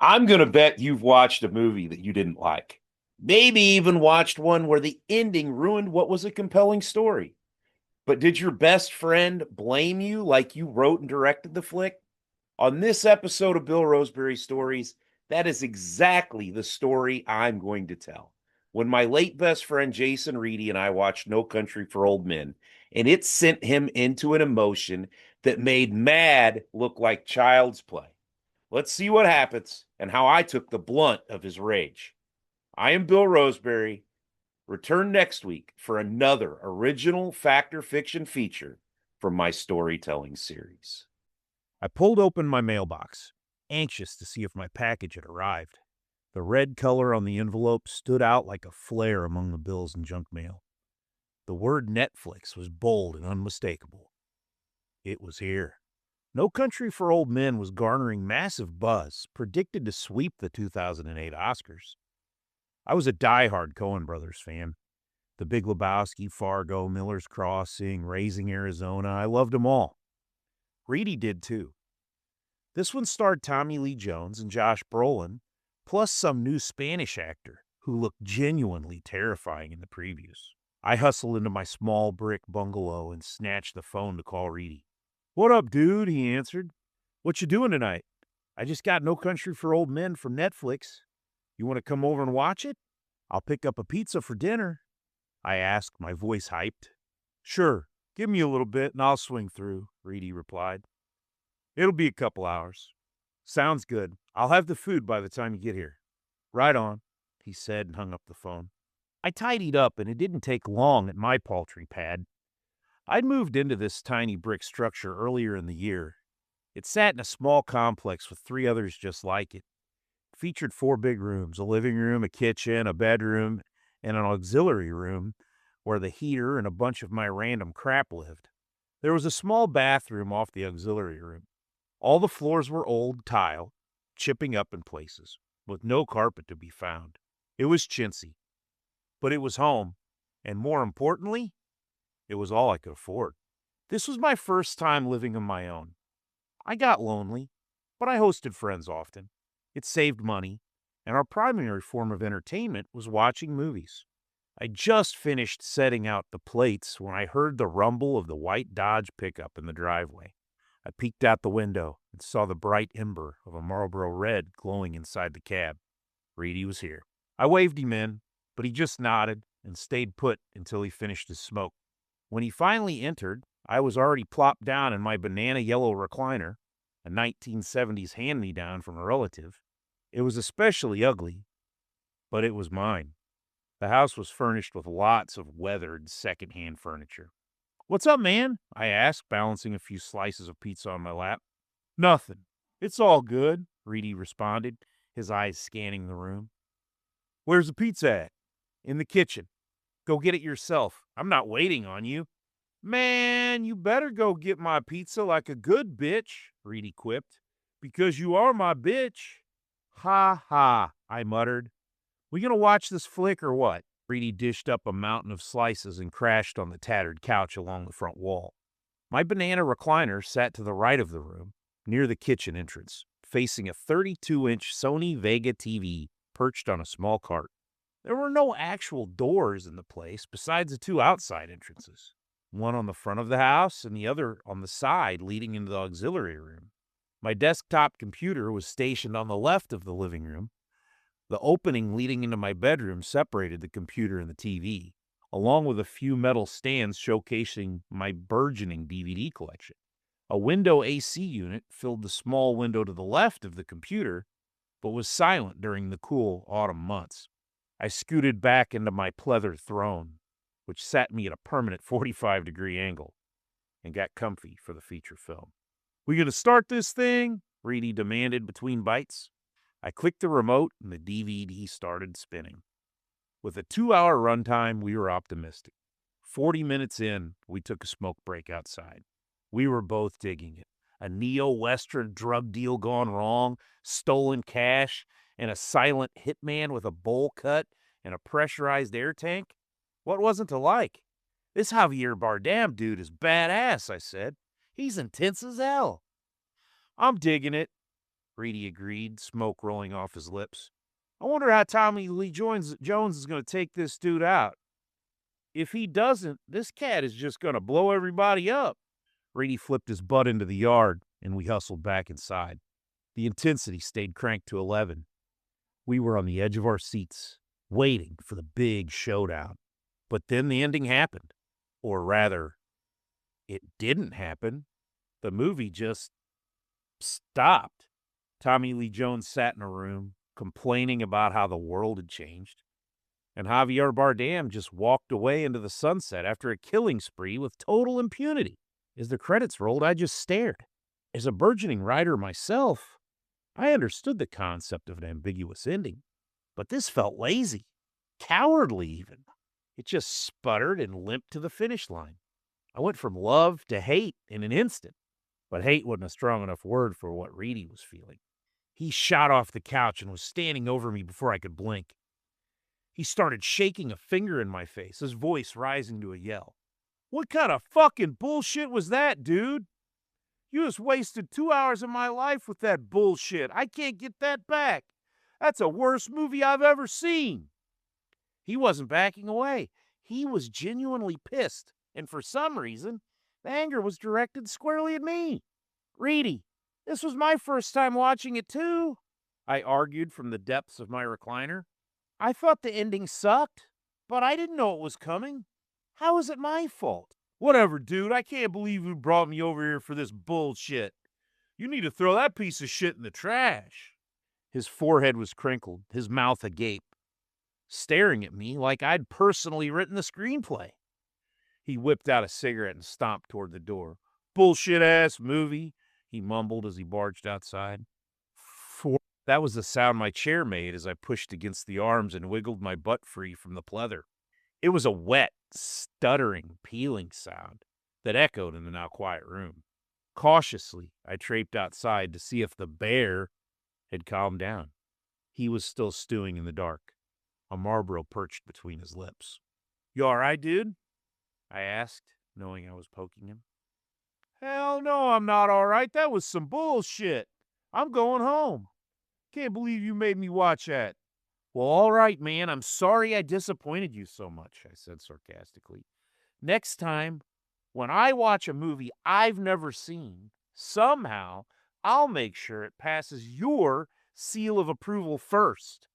I'm going to bet you've watched a movie that you didn't like. Maybe even watched one where the ending ruined what was a compelling story. But did your best friend blame you like you wrote and directed the flick? On this episode of Bill Roseberry Stories, that is exactly the story I'm going to tell. When my late best friend Jason Reedy and I watched No Country for Old Men, and it sent him into an emotion that made mad look like child's play. Let's see what happens and how I took the blunt of his rage. I am Bill Roseberry. Return next week for another original fact or fiction feature from my storytelling series. I pulled open my mailbox, anxious to see if my package had arrived. The red color on the envelope stood out like a flare among the bills and junk mail. The word Netflix was bold and unmistakable. It was here. No Country for Old Men was garnering massive buzz, predicted to sweep the 2008 Oscars. I was a diehard Coen Brothers fan. The Big Lebowski, Fargo, Miller's Crossing, Raising Arizona, I loved them all. Reedy did too. This one starred Tommy Lee Jones and Josh Brolin, plus some new Spanish actor who looked genuinely terrifying in the previews. I hustled into my small brick bungalow and snatched the phone to call Reedy. "What up, dude?" he answered. "What you doing tonight? I just got No Country for Old Men from Netflix. You want to come over and watch it? I'll pick up a pizza for dinner," I asked, my voice hyped. "Sure, give me a little bit and I'll swing through," Reedy replied. "It'll be a couple hours." "Sounds good. I'll have the food by the time you get here." "Right on," he said and hung up the phone. I tidied up, and it didn't take long at my poultry pad. I'd moved into this tiny brick structure earlier in the year. It sat in a small complex with three others just like it. It featured four big rooms, a living room, a kitchen, a bedroom, and an auxiliary room where the heater and a bunch of my random crap lived. There was a small bathroom off the auxiliary room. All the floors were old tile, chipping up in places, with no carpet to be found. It was chintzy, but it was home, and more importantly, it was all I could afford. This was my first time living on my own. I got lonely, but I hosted friends often. It saved money, and our primary form of entertainment was watching movies. I just finished setting out the plates when I heard the rumble of the white Dodge pickup in the driveway. I peeked out the window and saw the bright ember of a Marlboro Red glowing inside the cab. Reedy was here. I waved him in, but he just nodded and stayed put until he finished his smoke. When he finally entered, I was already plopped down in my banana yellow recliner, a 1970s hand-me-down from a relative. It was especially ugly, but it was mine. The house was furnished with lots of weathered second-hand furniture. "What's up, man?" I asked, balancing a few slices of pizza on my lap. "Nothing. It's all good," Reedy responded, his eyes scanning the room. "Where's the pizza at?" "In the kitchen. Go get it yourself. I'm not waiting on you." "Man, you better go get my pizza like a good bitch," Reedy quipped. "Because you are my bitch." "Ha ha," I muttered. "We gonna watch this flick or what?" Reedy dished up a mountain of slices and crashed on the tattered couch along the front wall. My banana recliner sat to the right of the room, near the kitchen entrance, facing a 32-inch Sony Vega TV perched on a small cart. There were no actual doors in the place besides the two outside entrances, one on the front of the house and the other on the side leading into the auxiliary room. My desktop computer was stationed on the left of the living room. The opening leading into my bedroom separated the computer and the TV, along with a few metal stands showcasing my burgeoning DVD collection. A window AC unit filled the small window to the left of the computer, but was silent during the cool autumn months. I scooted back into my pleather throne, which sat me at a permanent 45-degree angle, and got comfy for the feature film. "We gonna start this thing?" Reedy demanded between bites. I clicked the remote, and the DVD started spinning. With a 2-hour runtime, we were optimistic. 40 minutes in, we took a smoke break outside. We were both digging it. A neo-Western drug deal gone wrong, stolen cash, and a silent hitman with a bowl cut and a pressurized air tank. What wasn't to like? "This Javier Bardem dude is badass," I said. "He's intense as hell." "I'm digging it." Reedy agreed, smoke rolling off his lips. I wonder how Tommy Lee Jones is going to take this dude out. If he doesn't, this cat is just going to blow everybody up. Reedy flipped his butt into the yard, and we hustled back inside. The intensity stayed cranked to 11. We were on the edge of our seats, waiting for the big showdown. But then the ending happened. Or rather, it didn't happen. The movie just stopped. Tommy Lee Jones sat in a room, complaining about how the world had changed. And Javier Bardem just walked away into the sunset after a killing spree with total impunity. As the credits rolled, I just stared. As a burgeoning writer myself, I understood the concept of an ambiguous ending, but this felt lazy, cowardly even. It just sputtered and limped to the finish line. I went from love to hate in an instant, but hate wasn't a strong enough word for what Reedy was feeling. He shot off the couch and was standing over me before I could blink. He started shaking a finger in my face, his voice rising to a yell. What kind of fucking bullshit was that, dude? You just wasted 2 hours of my life with that bullshit. I can't get that back. That's the worst movie I've ever seen. He wasn't backing away. He was genuinely pissed, and for some reason, the anger was directed squarely at me. Reedy, this was my first time watching it too, I argued from the depths of my recliner. I thought the ending sucked, but I didn't know it was coming. How is it my fault? Whatever, dude. I can't believe you brought me over here for this bullshit. You need to throw that piece of shit in the trash. His forehead was crinkled, his mouth agape, staring at me like I'd personally written the screenplay. He whipped out a cigarette and stomped toward the door. Bullshit-ass movie, he mumbled as he barged outside. That was the sound my chair made as I pushed against the arms and wiggled my butt free from the pleather. It was a wet, stuttering, peeling sound that echoed in the now quiet room. Cautiously, I traiped outside to see if the bear had calmed down. He was still stewing in the dark, a Marlboro perched between his lips. You all right, dude? I asked, knowing I was poking him. Hell no, I'm not all right. That was some bullshit. I'm going home. Can't believe you made me watch that. Well, all right, man. I'm sorry I disappointed you so much, I said sarcastically. Next time, when I watch a movie I've never seen, somehow I'll make sure it passes your seal of approval first.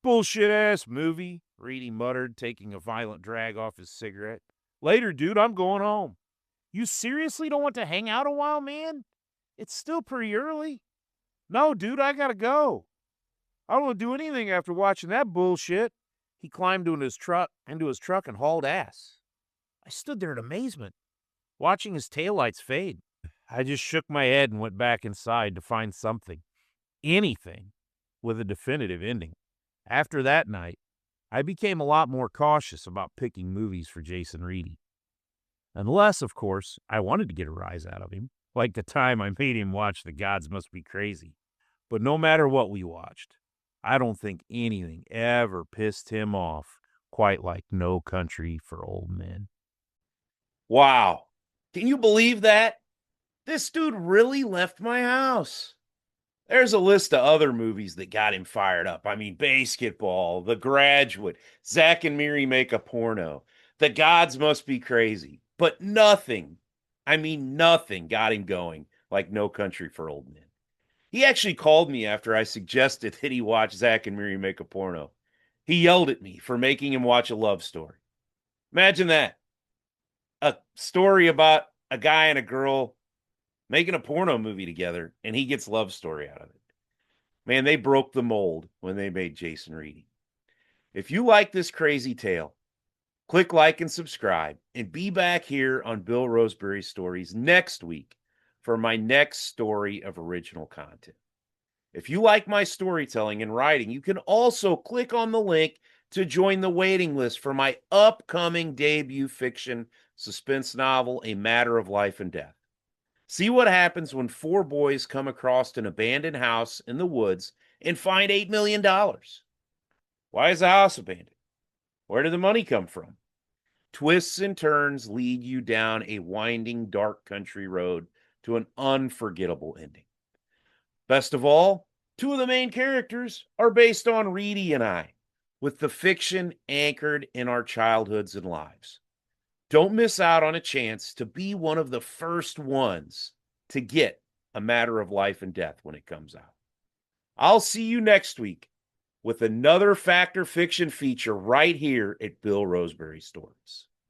Bullshit-ass movie, Reedy muttered, taking a violent drag off his cigarette. Later, dude, I'm going home. You seriously don't want to hang out a while, man? It's still pretty early. No, dude, I gotta go. I don't want to do anything after watching that bullshit. He climbed into his truck and hauled ass. I stood there in amazement, watching his taillights fade. I just shook my head and went back inside to find something, anything, with a definitive ending. After that night, I became a lot more cautious about picking movies for Jason Reedy. Unless, of course, I wanted to get a rise out of him, like the time I made him watch The Gods Must Be Crazy. But no matter what we watched, I don't think anything ever pissed him off quite like No Country for Old Men. Wow. Can you believe that? This dude really left my house. There's a list of other movies that got him fired up. I mean, Basketball, The Graduate, Zack and Miri Make a Porno, The Gods Must Be Crazy. But nothing, I mean nothing, got him going like No Country for Old Men. He actually called me after I suggested that he watch Zack and Miri Make a Porno. He yelled at me for making him watch a love story. Imagine that. A story about a guy and a girl making a porno movie together, and he gets love story out of it. Man, they broke the mold when they made Jason Reedy. If you like this crazy tale, click like and subscribe, and be back here on Bill Roseberry Stories next week for my next story of original content. If you like my storytelling and writing, you can also click on the link to join the waiting list for my upcoming debut fiction suspense novel, A Matter of Life and Death. See what happens when four boys come across an abandoned house in the woods and find $8 million. Why is the house abandoned? Where did the money come from? Twists and turns lead you down a winding, dark country road to an unforgettable ending. Best of all, Two of the main characters are based on Reedy and I, with the fiction anchored in our childhoods and lives. Don't miss out on a chance to be one of the first ones to get A Matter of Life and Death when it comes out. I'll see you next week with another Fact or Fiction feature right here at Bill Roseberry Stories.